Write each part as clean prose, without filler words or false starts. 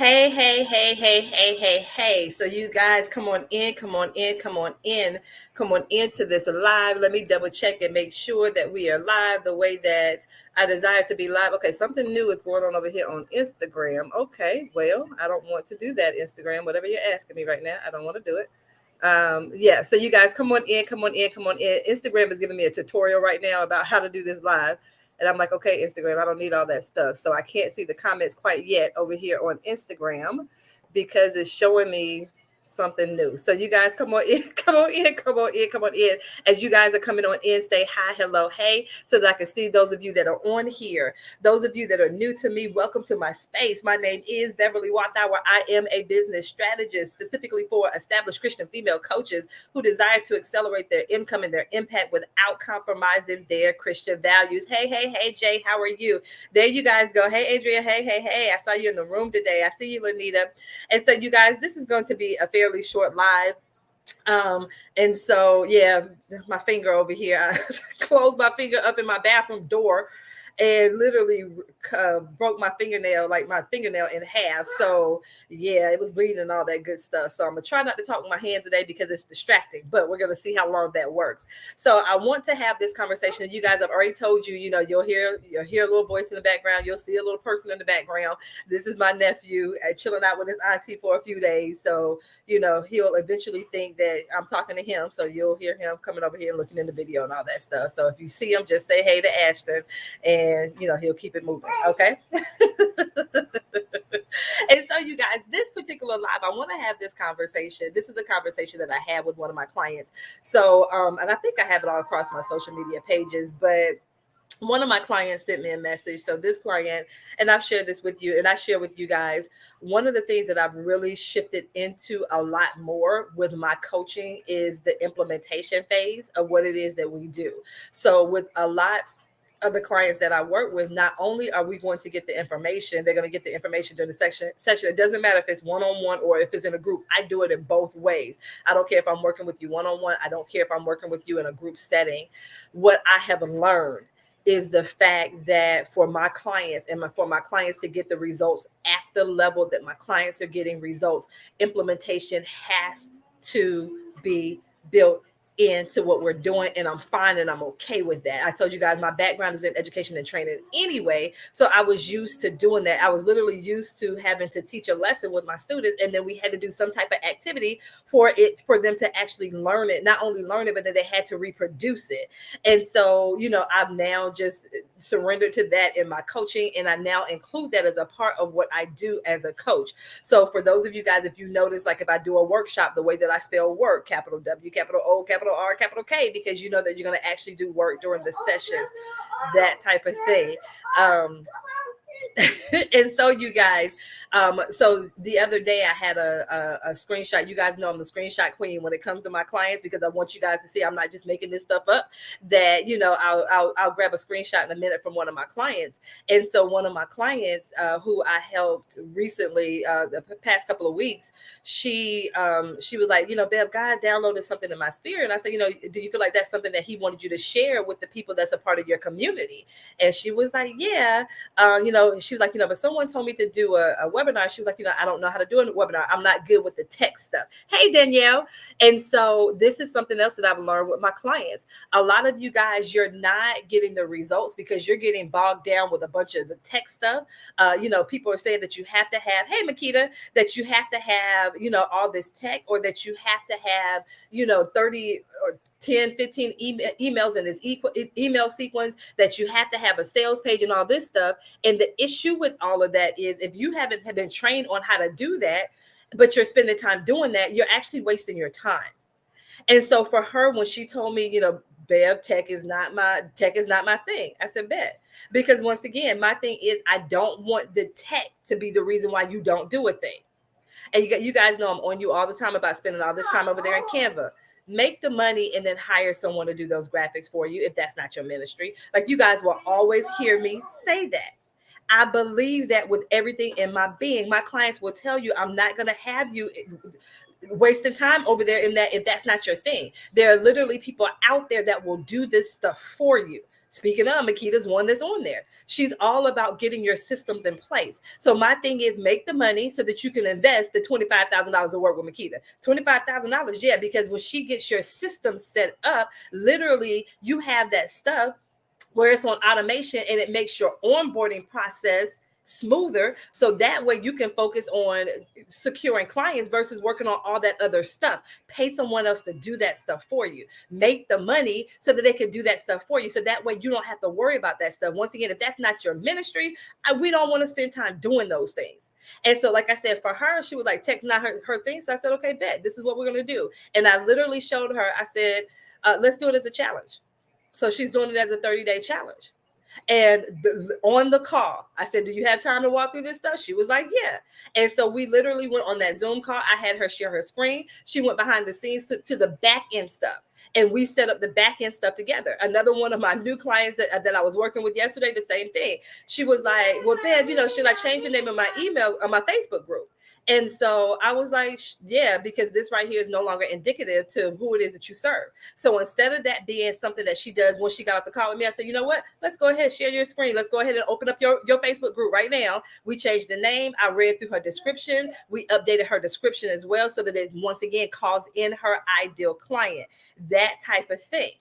Hey, hey, hey, hey, hey, hey, hey. So you guys come on in, come on in, come on in, come on into this live. Let me double check and make sure that we are live the way that I desire to be live. Okay, something new is going on over here on Instagram. Okay, well, I don't want to do that, Instagram. Whatever you're asking me right now, I don't want to do it. Yeah, so you guys come on in, come on in, come on in. Instagram is giving me a tutorial right now about how to do this live. And I'm like, okay, Instagram, I don't need all that stuff. So I can't see the comments quite yet over here on Instagram because it's showing me something new. So you guys come on in, come on in, come on in, come on in. As you guys are coming on in, say hi, hello, hey, so that I can see those of you that are on here. Those of you that are new to me, welcome to my space. My name is Beverly Wathour. I am a business strategist specifically for established Christian female coaches who desire to accelerate their income and their impact without compromising their Christian values. Hey, hey, hey, Jay, how are you? There you guys go. Hey, Adria. Hey, hey, hey. I saw you in the room today. I see you, Lanita. And so, you guys, this is going to be a fairly short live. And so, yeah, my finger over here, I closed my finger up in my bathroom door and literally broke my fingernail, like my fingernail in half. So yeah, it was bleeding and all that good stuff. So I'm gonna try not to talk with my hands today because it's distracting, but we're gonna see how long that works. So I want to have this conversation. You guys, I've already told you, you'll hear a little voice in the background. You'll see a little person in the background. This is my nephew chilling out with his auntie for a few days. So, he'll eventually think that I'm talking to him. So you'll hear him coming over here and looking in the video and all that stuff. So if you see him, just say hey to Ashton and he'll keep it moving. Okay. And so, you guys, this particular live, I want to have this conversation. This is a conversation that I had with one of my clients. So, and I think I have it all across my social media pages, but one of my clients sent me a message. So this client, and I've shared this with you and I share with you guys, one of the things that I've really shifted into a lot more with my coaching is the implementation phase of what it is that we do. So with a lot of the clients that I work with, not only are we going to get the information, they're going to get the information during the session. It doesn't matter if it's one-on-one or if it's in a group. I do it in both ways. I don't care if I'm working with you one-on-one. I don't care if I'm working with you in a group setting. What I have learned is the fact that for my clients for my clients to get the results at the level that my clients are getting results, implementation has to be built into what we're doing, and I'm fine and I'm okay with that. I told you guys my background is in education and training anyway, so I was used to doing that. I was literally used to having to teach a lesson with my students, and then we had to do some type of activity for them to actually learn it, not only learn it, but then they had to reproduce it. And so, I've now just surrendered to that in my coaching, and I now include that as a part of what I do as a coach. So for those of you guys, if you notice, like if I do a workshop, the way that I spell work, capital W, capital O, capital R, capital K, because you know that you're going to actually do work during the sessions, that type of thing. And so, you guys, so the other day I had a screenshot. You guys know I'm the screenshot queen when it comes to my clients, because I want you guys to see I'm not just making this stuff up. That I'll grab a screenshot in a minute from one of my clients. And so one of my clients who I helped recently, the past couple of weeks, she was like, Bev, God downloaded something in my spirit. And I said, do you feel like that's something that he wanted you to share with the people that's a part of your community? And she was like, yeah. She was like, but someone told me to do a webinar. She was like, I don't know how to do a webinar. I'm not good with the tech stuff. Hey, Danielle. And so this is something else that I've learned with my clients. A lot of you guys, you're not getting the results because you're getting bogged down with a bunch of the tech stuff. People are saying that you have to have, hey, Makita, that you have to have, all this tech, or that you have to have, 30 or 10, 15 emails in this email sequence, that you have to have a sales page and all this stuff. And the issue with all of that is if you haven't been trained on how to do that, but you're spending time doing that, you're actually wasting your time. And so for her, when she told me, Bev, tech is not my thing, I said, bet. Because once again, my thing is I don't want the tech to be the reason why you don't do a thing. And you guys know I'm on you all the time about spending all this time over there in Canva. Make the money and then hire someone to do those graphics for you if that's not your ministry. Like, you guys will always hear me say that. I believe that with everything in my being. My clients will tell you, I'm not going to have you wasting time over there in that if that's not your thing. There are literally people out there that will do this stuff for you. Speaking of, Makita's one that's on there. She's all about getting your systems in place. So my thing is make the money so that you can invest the $25,000 of work with Makita. $25,000, yeah, because when she gets your system set up, literally you have that stuff where it's on automation and it makes your onboarding process smoother. So that way you can focus on securing clients versus working on all that other stuff. Pay someone else to do that stuff for you. Make the money so that they can do that stuff for you. So that way you don't have to worry about that stuff. Once again, if that's not your ministry, we don't want to spend time doing those things. And so, like I said, for her, she was like texting out her things. So I said, okay, bet, this is what we're going to do. And I literally showed her, I said, let's do it as a challenge. So she's doing it as a 30-day challenge. And on the call, I said, do you have time to walk through this stuff? She was like, yeah. And so we literally went on that Zoom call. I had her share her screen. She went behind the scenes to the back end stuff. And we set up the back end stuff together. Another one of my new clients that I was working with yesterday, the same thing. She was like, well, Bev, should I change the name of my email on my Facebook group? And so I was like, yeah, because this right here is no longer indicative to who it is that you serve. So instead of that being something that she does when she got off the call with me, I said, you know what? Let's go ahead, share your screen. Let's go ahead and open up your Facebook group right now. We changed the name. I read through her description. We updated her description as well so that it once again calls in her ideal client. That type of thing.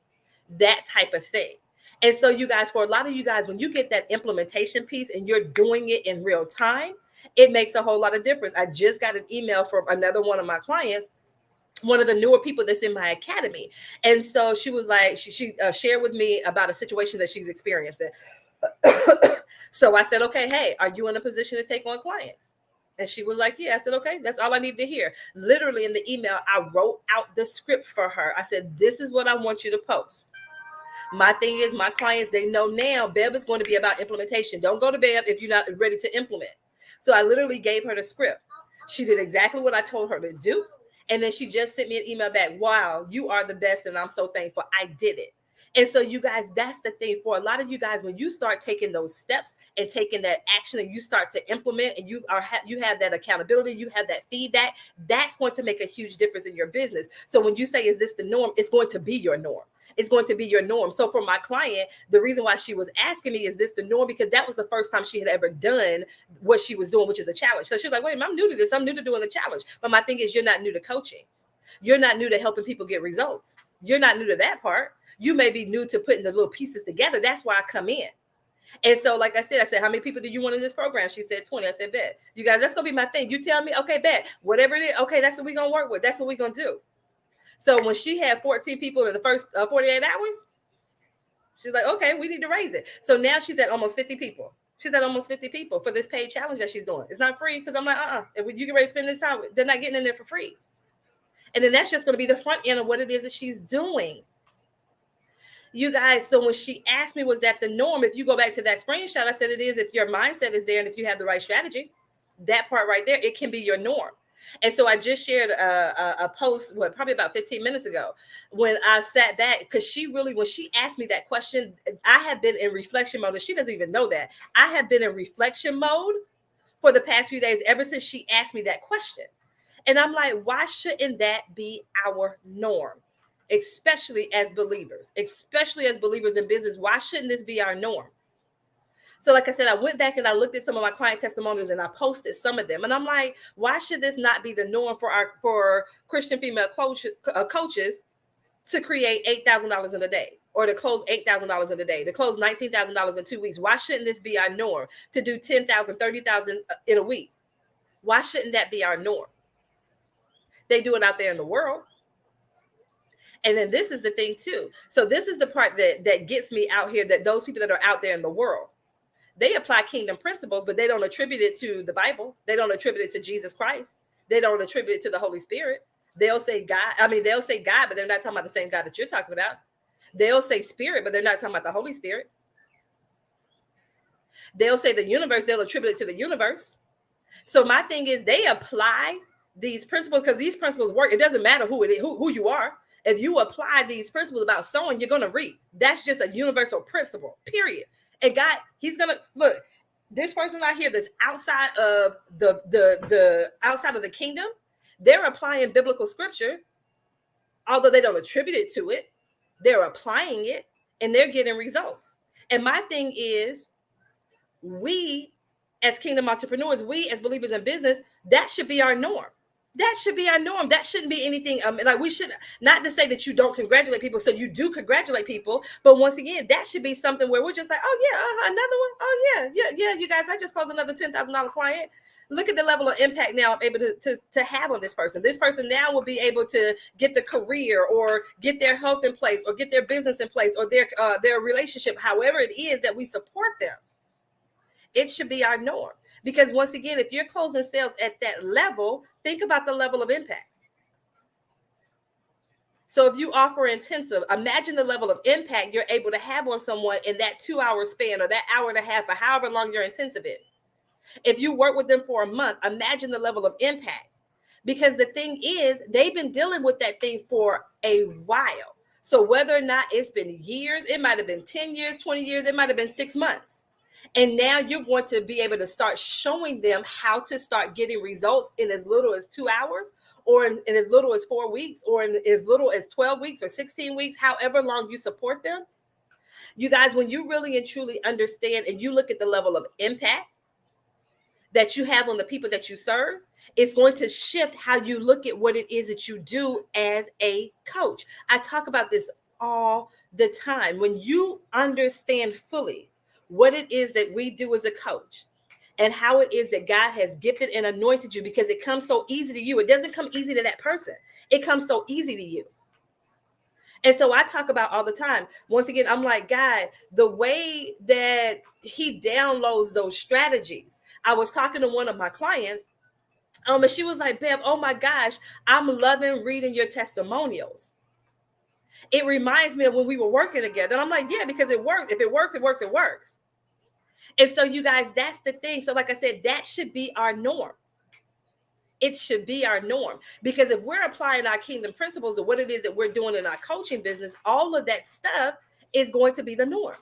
And so you guys, for a lot of you guys, when you get that implementation piece and you're doing it in real time, it makes a whole lot of difference. I just got an email from another one of my clients, one of the newer people that's in my academy. And so she was like, she shared with me about a situation that she's experiencing. So I said, okay, hey, are you in a position to take on clients? And she was like, yeah. I said, okay, that's all I need to hear. Literally in the email, I wrote out the script for her. I said, this is what I want you to post. My thing is, my clients, they know now Bev is going to be about implementation. Don't go to Bev if you're not ready to implement. So I literally gave her the script. She did exactly what I told her to do. And then she just sent me an email back. Wow, you are the best. And I'm so thankful I did it. And so you guys, that's the thing for a lot of you guys, when you start taking those steps and taking that action and you start to implement and you have that accountability, you have that feedback, that's going to make a huge difference in your business. So when you say, is this the norm? It's going to be your norm. It's going to be your norm. So for my client, the reason why she was asking me, is this the norm? Because that was the first time she had ever done what she was doing, which is a challenge. So she was like, wait a minute, I'm new to this. I'm new to doing the challenge. But my thing is, you're not new to coaching. You're not new to helping people get results. You're not new to that part. You may be new to putting the little pieces together. That's where I come in. And so, like I said, how many people do you want in this program? She said 20. I said, bet. You guys, that's going to be my thing. You tell me, okay, bet. Whatever it is, okay, that's what we're going to work with. That's what we're going to do. So when she had 14 people in the first 48 hours, she's like, okay, we need to raise it. So now she's at almost 50 people. She's at almost 50 people for this paid challenge that she's doing. It's not free because I'm like, if you get ready to spend this time, they're not getting in there for free. And then that's just going to be the front end of what it is that she's doing. You guys, so when she asked me, was that the norm? If you go back to that screenshot, I said it is if your mindset is there and if you have the right strategy. That part right there, it can be your norm. And so I just shared a post, probably about 15 minutes ago, when I sat back, because when she asked me that question, I have been in reflection mode, and she doesn't even know that. I have been in reflection mode for the past few days, ever since she asked me that question. And I'm like, why shouldn't that be our norm? Especially as believers in business, why shouldn't this be our norm? So like I said, I went back and I looked at some of my client testimonials and I posted some of them. And I'm like, why should this not be the norm for Christian female coaches to create $8,000 in a day, or to close $8,000 in a day, to close $19,000 in 2 weeks? Why shouldn't this be our norm to do 10,000, 30,000 in a week? Why shouldn't that be our norm? They do it out there in the world. And then this is the thing too. So this is the part that gets me out here, that those people that are out there in the world, they apply kingdom principles, but they don't attribute it to the Bible. They don't attribute it to Jesus Christ. They don't attribute it to the Holy Spirit. They'll say God. They'll say God, but they're not talking about the same God that you're talking about. They'll say spirit, but they're not talking about the Holy Spirit. They'll say the universe. They'll attribute it to the universe. So my thing is, they apply these principles because these principles work. It doesn't matter who it is, who you are. If you apply these principles about sowing, you're going to reap. That's just a universal principle, period. And God, he's going to look. This person out here that's outside of the outside of the kingdom, they're applying biblical scripture, although they don't attribute it to it. They're applying it and they're getting results. And my thing is, we as kingdom entrepreneurs, we as believers in business, that should be our norm. That should be our norm. That shouldn't be anything. Like, we should not to say that you don't congratulate people. So you do congratulate people, but once again, that should be something where we're just like, oh yeah, another one. Oh yeah. You guys, I just closed another $10,000 client. Look at the level of impact now I'm able to have on this person. This person now will be able to get the career or get their health in place or get their business in place or their relationship, however it is that we support them. It should be our norm. Because once again, if you're closing sales at that level, think about the level of impact. So if you offer intensive, imagine the level of impact you're able to have on someone in that 2-hour span or that hour and a half or however long your intensive is. If you work with them for a month, imagine the level of impact. Because the thing is, they've been dealing with that thing for a while. So whether or not it's been years, it might have been 10 years, 20 years, it might have been 6 months. And now you're going to be able to start showing them how to start getting results in as little as 2 hours or in as little as 4 weeks or in as little as 12 weeks or 16 weeks, however long you support them. You guys, when you really and truly understand and you look at the level of impact that you have on the people that you serve, it's going to shift how you look at what it is that you do as a coach. I talk about this all the time. When you understand fully what it is that we do as a coach and how it is that God has gifted and anointed you, because it comes so easy to you. It doesn't come easy to that person. It comes so easy to you. And so I talk about all the time. Once again, I'm like, God, the way that he downloads those strategies. I was talking to one of my clients, and she was like, Bev, oh my gosh, I'm loving reading your testimonials. It reminds me of when we were working together. And I'm like, yeah, because it works. If it works, it works, it works. And so you guys, that's the thing. So like I said, that should be our norm. It should be our norm, because if we're applying our kingdom principles to what it is that we're doing in our coaching business, all of that stuff is going to be the norm.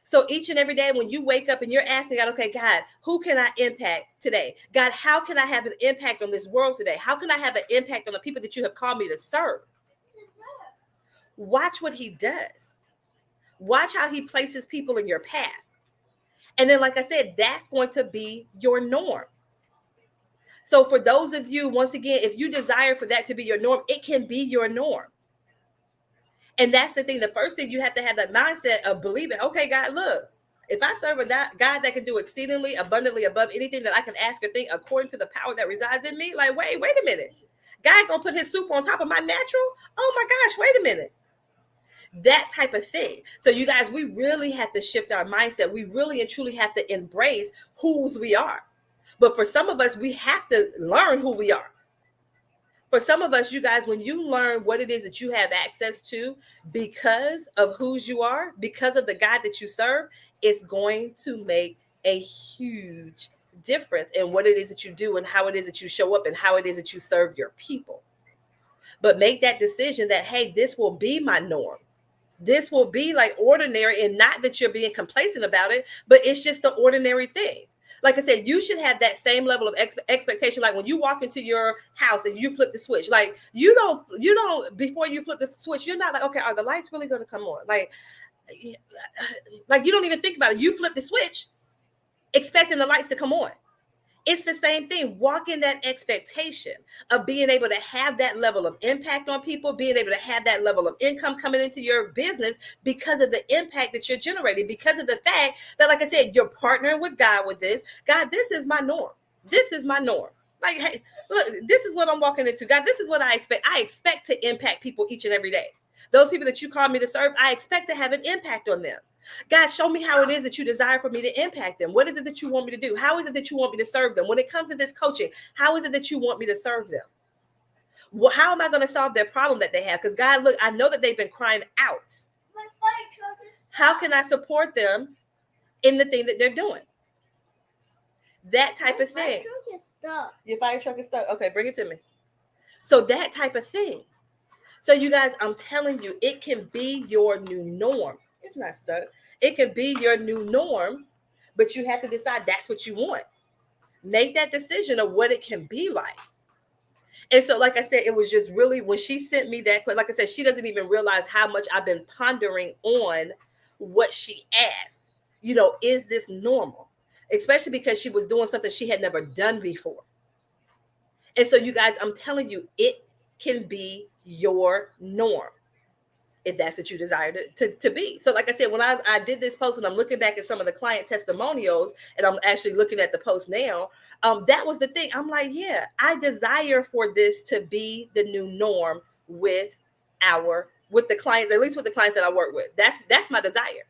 So each and every day when you wake up and you're asking God, okay, God, who can I impact today? God, how can I have an impact on this world today? How can I have an impact on the people that you have called me to serve? Watch what he does. Watch how he places people in your path. And then, like I said, that's going to be your norm. So for those of you, once again, if you desire for that to be your norm, it can be your norm. And that's the thing. The first thing, you have to have that mindset of believing, okay, God, look, if I serve a God that can do exceedingly abundantly above anything that I can ask or think according to the power that resides in me, like, wait a minute. God gonna put his super on top of my natural? Oh my gosh, wait a minute. That type of thing. So you guys, we really have to shift our mindset. We really and truly have to embrace whose we are. But for some of us, we have to learn who we are. For some of us, you guys, when you learn what it is that you have access to because of whose you are, because of the God that you serve, it's going to make a huge difference in what it is that you do and how it is that you show up and how it is that you serve your people. But make that decision that, hey, this will be my norm. This will be like ordinary, and not that you're being complacent about it, but it's just the ordinary thing. Like I said, you should have that same level of expectation. Like when you walk into your house and you flip the switch, like you don't, before you flip the switch, you're not like, okay, are the lights really going to come on? Like you don't even think about it. You flip the switch expecting the lights to come on. It's the same thing. Walk in that expectation of being able to have that level of impact on people, being able to have that level of income coming into your business because of the impact that you're generating, because of the fact that, like I said, you're partnering with God with this. God, this is my norm. This is my norm. Like, hey, look, this is what I'm walking into. God, this is what I expect. I expect to impact people each and every day. Those people that you call me to serve, I expect to have an impact on them. God, show me how it is that you desire for me to impact them. What is it that you want me to do? How is it that you want me to serve them? When it comes to this coaching, how is it that you want me to serve them? Well, how am I going to solve their problem that they have? Because God, look, I know that they've been crying out. How can I support them in the thing that they're doing? That type of thing. Your fire truck is stuck. Okay, bring it to me. So that type of thing. So you guys, I'm telling you, it can be your new norm. It's not stuck. It could be your new norm, but you have to decide that's what you want. Make that decision of what it can be like. And so, like I said, it was just really when she sent me that, like I said, she doesn't even realize how much I've been pondering on what she asked. Is this normal? Especially because she was doing something she had never done before. And so, you guys, I'm telling you, it can be your norm if that's what you desire to be. So like I said, when I did this post and I'm looking back at some of the client testimonials and I'm actually looking at the post now, that was the thing. I'm like, yeah, I desire for this to be the new norm with the clients, at least with the clients that I work with. That's my desire.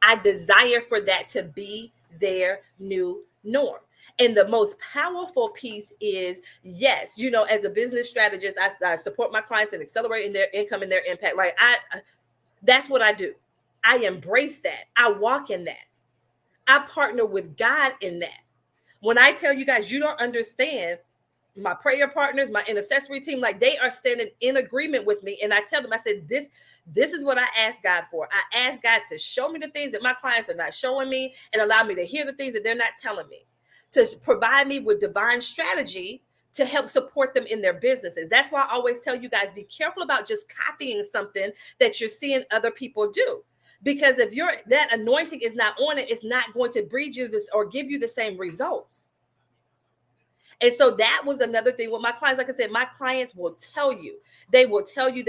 I desire for that to be their new norm. And the most powerful piece is, yes, as a business strategist, I support my clients in accelerating their income and their impact. Like that's what I do. I embrace that. I walk in that. I partner with God in that. When I tell you guys, you don't understand, my prayer partners, my intercessory team, like they are standing in agreement with me. And I tell them, I said, this is what I asked God for. I asked God to show me the things that my clients are not showing me and allow me to hear the things that they're not telling me, to provide me with divine strategy to help support them in their businesses. That's why I always tell you guys, be careful about just copying something that you're seeing other people do. Because if that anointing is not on it, it's not going to breed you this or give you the same results. And so that was another thing with my clients. Like I said, my clients will tell you. They will tell you.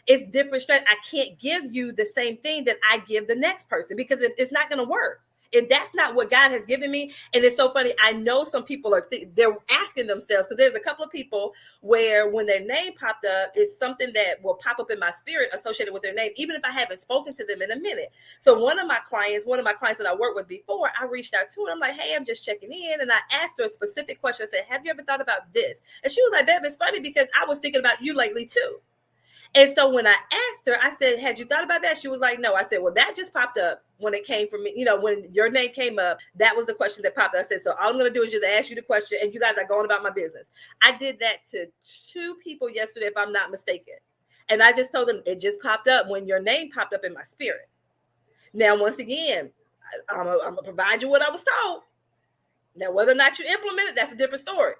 It's different strategy. I can't give you the same thing that I give the next person because it's not going to work. If that's not what God has given me. And it's so funny. I know some people they're asking themselves, because there's a couple of people where when their name popped up, it's something that will pop up in my spirit associated with their name, even if I haven't spoken to them in a minute. So one of my clients that I worked with before, I reached out to her. I'm like, hey, I'm just checking in. And I asked her a specific question. I said, have you ever thought about this? And she was like, Bev, it's funny because I was thinking about you lately too. And so when I asked her, I said, had you thought about that? She was like, no. I said, well, that just popped up when it came from me. When your name came up, that was the question that popped up. I said, so all I'm going to do is just ask you the question and you guys are going about my business. I did that to 2 people yesterday, if I'm not mistaken. And I just told them it just popped up when your name popped up in my spirit. Now, once again, I'm going to provide you what I was told. Now, whether or not you implement it, that's a different story.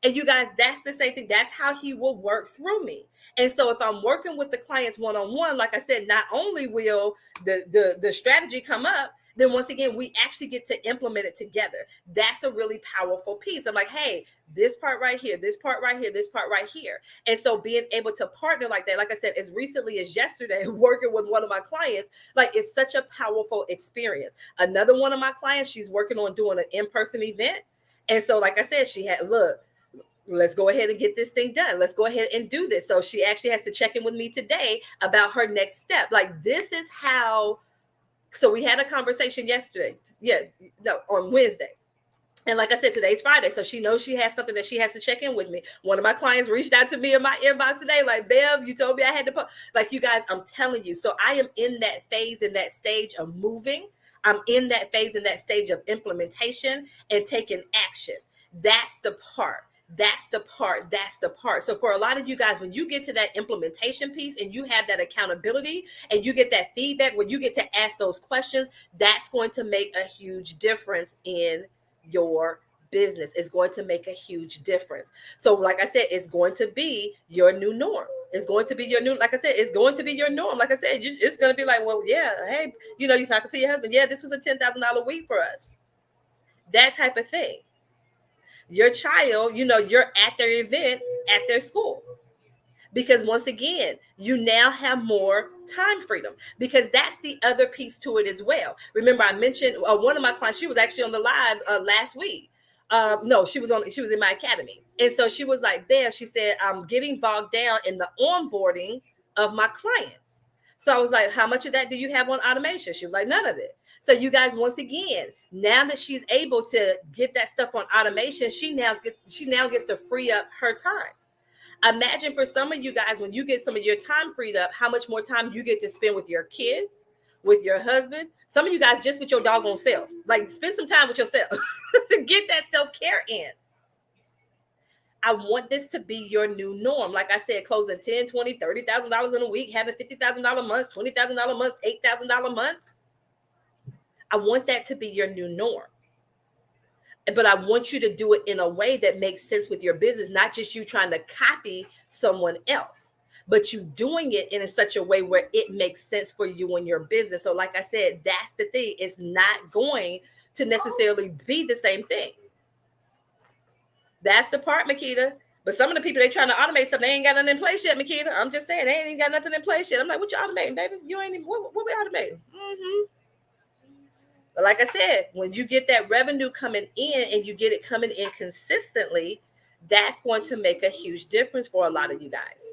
And you guys, that's the same thing. That's how he will work through me. And so if I'm working with the clients one-on-one, like I said, not only will the strategy come up, then once again, we actually get to implement it together. That's a really powerful piece. I'm like, hey, this part right here, this part right here, this part right here. And so being able to partner like that, like I said, as recently as yesterday, working with one of my clients, like it's such a powerful experience. Another one of my clients, she's working on doing an in-person event. And so, like I said, let's go ahead and get this thing done. Let's go ahead and do this. So she actually has to check in with me today about her next step. Like this is how, so we had a conversation yesterday. On Wednesday. And like I said, today's Friday. So she knows she has something that she has to check in with me. One of my clients reached out to me in my inbox today, like, Bev, you told me I had to put, like, you guys, I'm telling you. So I am in that phase, in that stage of moving. I'm in that phase, in that stage of implementation and taking action. That's the part. So for a lot of you guys, when you get to that implementation piece and you have that accountability and you get that feedback where you get to ask those questions, that's going to make a huge difference in your business. It's going to make a huge difference. So like I said, it's going to be your new norm. It's going to be your new, like I said, it's going to be your norm. Like I said, it's going to be like, well, yeah, hey, you're talking to your husband. Yeah, this was a $10,000 week for us. That type of thing. Your child, you're at their event at their school. Because once again, you now have more time freedom, because that's the other piece to it as well. Remember, I mentioned one of my clients, she was actually on the live last week. She was in my academy. And so she was like, Bev, she said, I'm getting bogged down in the onboarding of my clients. So I was like, how much of that do you have on automation? She was like, none of it. So you guys, once again, now that she's able to get that stuff on automation, she now gets to free up her time. Imagine for some of you guys, when you get some of your time freed up, how much more time you get to spend with your kids, with your husband. Some of you guys just with your doggone self. Like, spend some time with yourself. Get that self-care in. I want this to be your new norm. Like I said, closing $10,000, $20,000, $30,000 in a week, having $50,000 months, $20,000 months, $8,000 months. I want that to be your new norm. But I want you to do it in a way that makes sense with your business, not just you trying to copy someone else, but you doing it in such a way where it makes sense for you and your business. So like I said, that's the thing. It's not going to necessarily be the same thing. That's the part, Makita. But some of the people, they trying to automate stuff. They ain't got nothing in place yet, Makita. I'm just saying, they ain't got nothing in place yet. I'm like, what you automating, baby? You ain't even, what we automating? Mm-hmm. But like I said, when you get that revenue coming in and you get it coming in consistently, that's going to make a huge difference for a lot of you guys.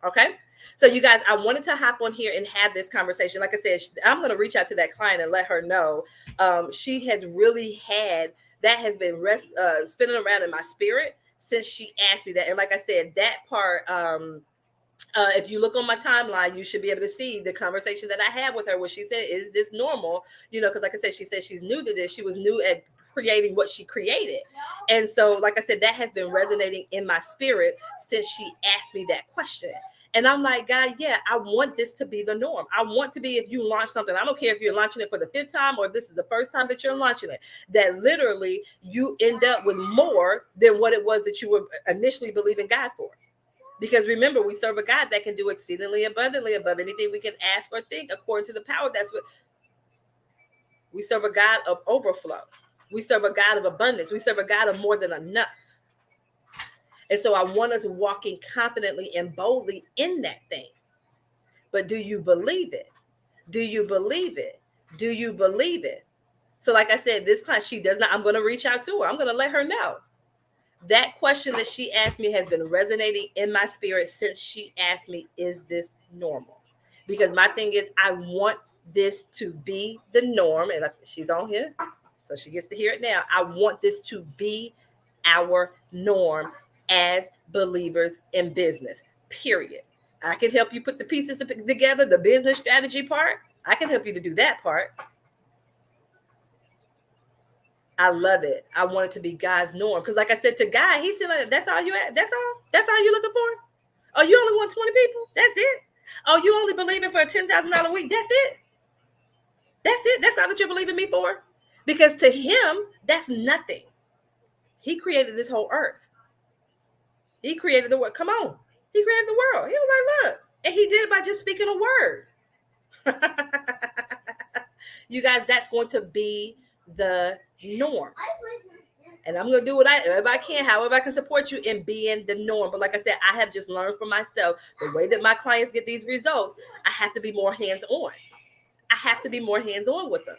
Okay. So you guys, I wanted to hop on here and have this conversation. Like I said, I'm going to reach out to that client and let her know. She has really had, that has been spinning around in my spirit since she asked me that. And like I said, that part, if you look on my timeline, you should be able to see the conversation that I had with her where she said, is this normal? You know, because like I said, she said she's new to this. She was new at creating what she created. And so, like I said, that has been resonating in my spirit since she asked me that question. And I'm like, God, yeah, I want this to be the norm. I want to be, if you launch something, I don't care if you're launching it for the 5th time or this is the first time that you're launching it, that literally you end up with more than what it was that you were initially believing God for. Because remember, we serve a God that can do exceedingly abundantly above anything we can ask or think according to the power. That's what we serve, a God of overflow. We serve a God of abundance. We serve a God of more than enough. And so I want us walking confidently and boldly in that thing. But do you believe it? Do you believe it? Do you believe it? So like I said, this class, she does not, I'm going to reach out to her. I'm going to let her know. That question that she asked me has been resonating in my spirit since she asked me, is this normal? Because my thing is, I want this to be the norm. And she's on here, so she gets to hear it now. I want this to be our norm as believers in business, period. I can help you put the pieces together, the business strategy part. I can help you to do that part. I love it. I want it to be God's norm. Because like I said to God, he said, like, that's all you at? That's all? That's all you looking for? Oh, you only want 20 people? That's it? Oh, you only believing for a $10,000 a week? That's it? That's it? That's all that you're believing me for? Because to him, that's nothing. He created this whole earth. He created the world. Come on. He created the world. He was like, look. And he did it by just speaking a word. You guys, that's going to be the norm. And I'm going to do what I can, however I can support you in being the norm. But like I said, I have just learned from myself the way that my clients get these results. I have to be more hands-on. I have to be more hands-on with them.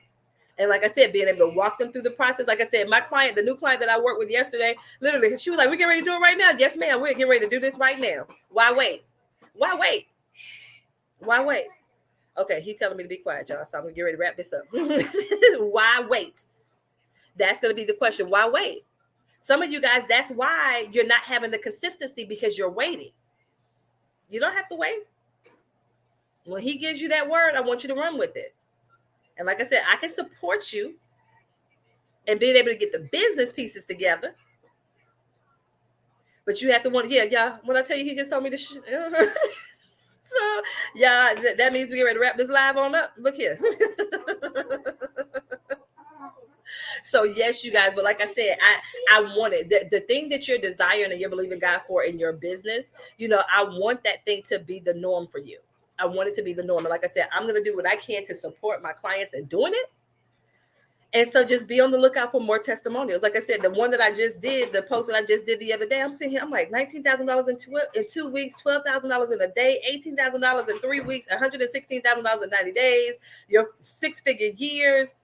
And like I said, being able to walk them through the process. Like I said, my client, the new client that I worked with yesterday, literally, she was like, we're getting ready to do it right now. Yes, ma'am. We're getting ready to do this right now. Why wait? Why wait? Why wait? Okay, he's telling me to be quiet, y'all. So I'm going to get ready to wrap this up. Why wait? That's going to be the question. Why wait? Some of you guys, that's why you're not having the consistency, because you're waiting. You don't have to wait. When he gives you that word, I want you to run with it. And like I said, I can support you in being able to get the business pieces together. But you have to want, yeah. When I tell you, he just told me to. So, yeah, that means we're ready to wrap this live on up. Look here. So yes, you guys, but like I said, I want it. The thing that you're desiring and you're believing God for in your business, I want that thing to be the norm for you. I want it to be the norm. And like I said, I'm going to do what I can to support my clients in doing it. And so just be on the lookout for more testimonials. Like I said, the one that I just did, the post that I just did the other day, I'm sitting here, I'm like $19,000 in 2 weeks, $12,000 in a day, $18,000 in 3 weeks, $116,000 in 90 days, your 6-figure years,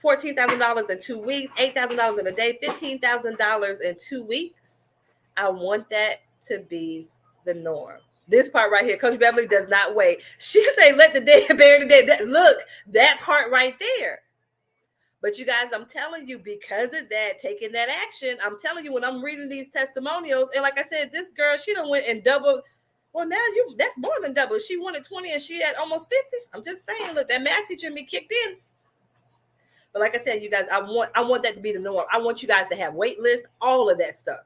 $14,000 in 2 weeks, $8,000 in a day, $15,000 in 2 weeks. I want that to be the norm. This part right here, Coach Beverly does not wait. She say, let the dead bury the dead. Look, that part right there. But you guys, I'm telling you, because of that, taking that action, I'm telling you, when I'm reading these testimonials, and like I said, this girl, she done went and doubled. Well, now that's more than double. She wanted 20 and she had almost 50. I'm just saying, look, that math teacher in me kicked in. But like I said, you guys, I want that to be the norm. I want you guys to have wait lists, all of that stuff.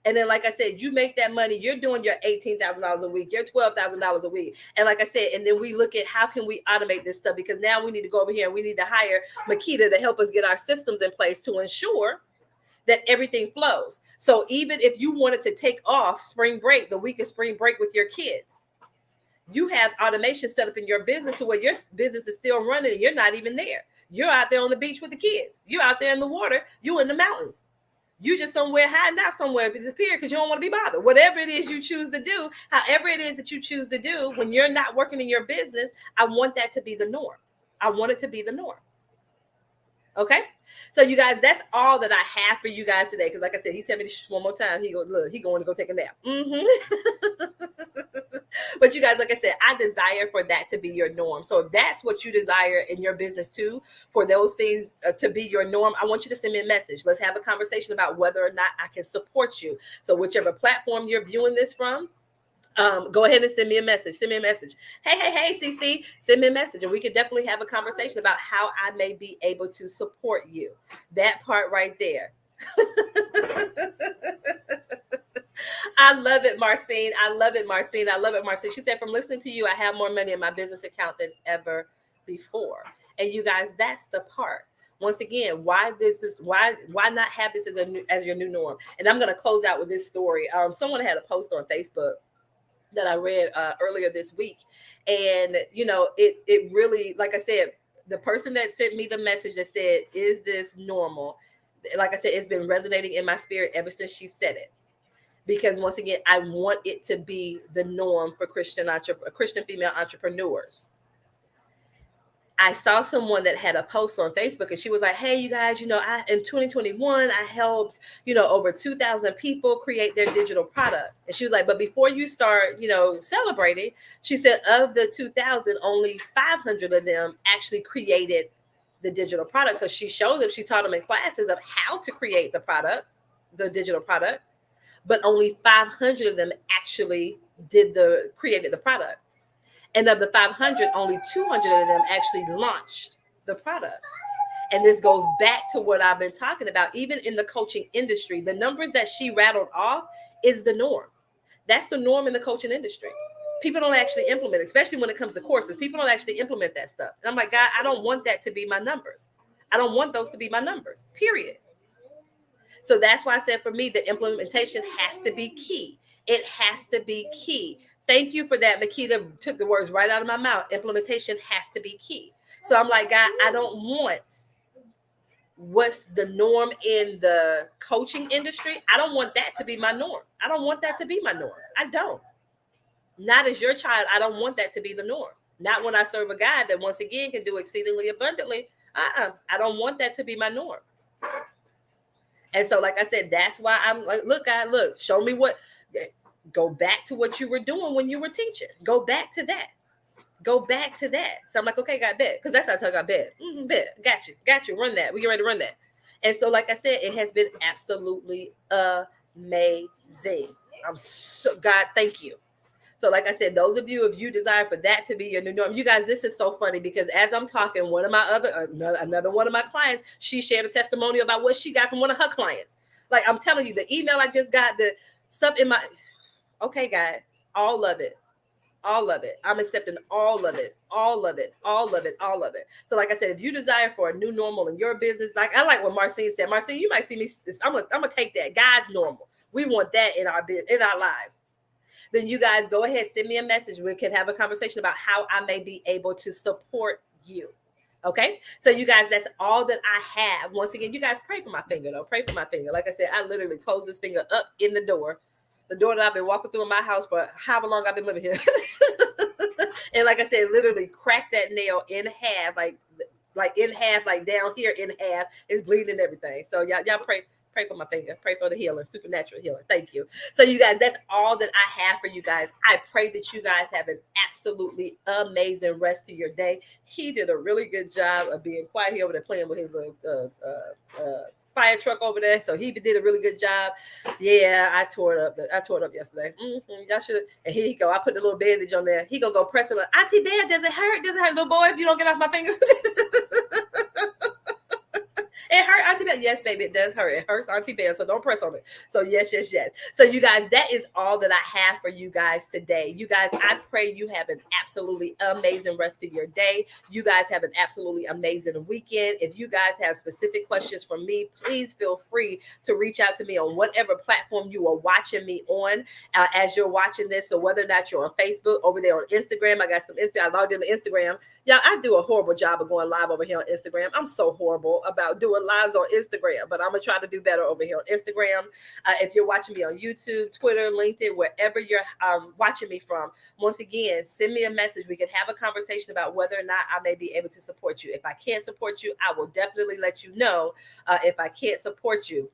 And then, like I said, you make that money, you're doing your $18,000 a week, your $12,000 a week. And like I said, and then we look at how can we automate this stuff, because now we need to go over here and we need to hire Makita to help us get our systems in place to ensure that everything flows. So even if you wanted to take off spring break, the week of spring break with your kids, you have automation set up in your business to where your business is still running and you're not even there. You're out there on the beach with the kids. You're out there in the water. You're in the mountains. You just somewhere hiding out somewhere, disappear because you don't want to be bothered. Whatever it is you choose to do, however it is that you choose to do, when you're not working in your business, I want that to be the norm. I want it to be the norm. Okay, so you guys, that's all that I have for you guys today. Because like I said, he tell me this one more time. He goes, look, he going to go take a nap. But you guys, like I said, I desire for that to be your norm. So if that's what you desire in your business too, for those things to be your norm, I want you to send me a message. Let's have a conversation about whether or not I can support you. So whichever platform you're viewing this from, go ahead and send me a message. Send me a message. Hey, CC, send me a message. And we can definitely have a conversation about how I may be able to support you. That part right there. I love it, Marcine. I love it, Marcine. I love it, Marcine. She said, from listening to you, I have more money in my business account than ever before. And you guys, that's the part. Once again, why not have this as your new norm? And I'm going to close out with this story. Someone had a post on Facebook that I read earlier this week. And, you know, it really, like I said, the person that sent me the message that said, is this normal? Like I said, it's been resonating in my spirit ever since she said it. Because once again, I want it to be the norm for Christian female entrepreneurs. I saw someone that had a post on Facebook and she was like, hey, you guys, you know, in 2021, I helped, you know, over 2,000 people create their digital product. And she was like, but before you start, you know, celebrating, she said of the 2,000, only 500 of them actually created the digital product. So she showed them, she taught them in classes of how to create the product, the digital product, but only 500 of them actually created the product. And of the 500, only 200 of them actually launched the product. And this goes back to what I've been talking about. Even in the coaching industry, the numbers that she rattled off is the norm. That's the norm in the coaching industry. People don't actually implement it, especially when it comes to courses. People don't actually implement that stuff. And I'm like, God, I don't want that to be my numbers. I don't want those to be my numbers, period. So that's why I said for me, the implementation has to be key. It has to be key. Thank you for that. Makita took the words right out of my mouth. Implementation has to be key. So I'm like, God, I don't want what's the norm in the coaching industry. I don't want that to be my norm. I don't want that to be my norm. I don't. Not as your child. I don't want that to be the norm. Not when I serve a God that once again can do exceedingly abundantly. I don't want that to be my norm. And so, like I said, that's why I'm like, look, God, look, show me what, go back to what you were doing when you were teaching. Go back to that. Go back to that. So I'm like, okay, God, bet. Because that's how I tell God, bet. Bet. Got you. Run that. We get ready to run that. And so, like I said, it has been absolutely amazing. God, thank you. So like I said, those of you, if you desire for that to be your new norm, you guys, this is so funny because as I'm talking, one of my another one of my clients, she shared a testimonial about what she got from one of her clients. Like I'm telling you, the email I just got, the stuff in my, okay, guys, all of it. I'm accepting all of it. So like I said, if you desire for a new normal in your business, like I like what Marcine said. Marcine, you might see me, I'm gonna take that. God's normal. We want that in our lives. Then you guys go ahead, send me a message. We can have a conversation about how I may be able to support you. Okay. So you guys, that's all that I have. Once again, you guys pray for my finger though. Pray for my finger. Like I said, I literally closed this finger up in the door that I've been walking through in my house for however long I've been living here. And like I said, literally cracked that nail in half, like in half, like down here in half. It's bleeding and everything. So y'all pray for my finger. Pray for the healing, supernatural healing. Thank you. So you guys, that's all that I have for you guys. I pray that you guys have an absolutely amazing rest of your day. He did a really good job of being quiet here over there playing with his fire truck over there. So he did a really good job. Yeah, I tore it up yesterday. Y'all should. And here you go. I put the little bandage on there. He go press it. Auntie Bear, does it hurt? Does it hurt, little boy, if you don't get off my finger? It hurt, Auntie Bear. Yes, baby, it does hurt. It hurts, Auntie Bell, so don't press on it. So yes, yes, yes. So you guys, that is all that I have for you guys today. You guys, I pray you have an absolutely amazing rest of your day. You guys have an absolutely amazing weekend. If you guys have specific questions for me, please feel free to reach out to me on whatever platform you are watching me on as you're watching this. So whether or not you're on Facebook, over there on Instagram, I got some Instagram. I logged into Instagram. Yeah, I do a horrible job of going live over here on Instagram. I'm so horrible about doing lives on Instagram, but I'm going to try to do better over here on Instagram. If you're watching me on YouTube, Twitter, LinkedIn, wherever you're watching me from, once again, send me a message. We can have a conversation about whether or not I may be able to support you. If I can't support you, I will definitely let you know if I can't support you.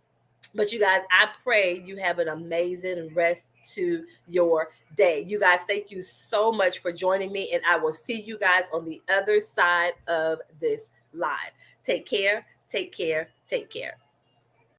But you guys, I pray you have an amazing rest to your day. You guys, thank you so much for joining me, and I will see you guys on the other side of this live. Take care, take care, take care.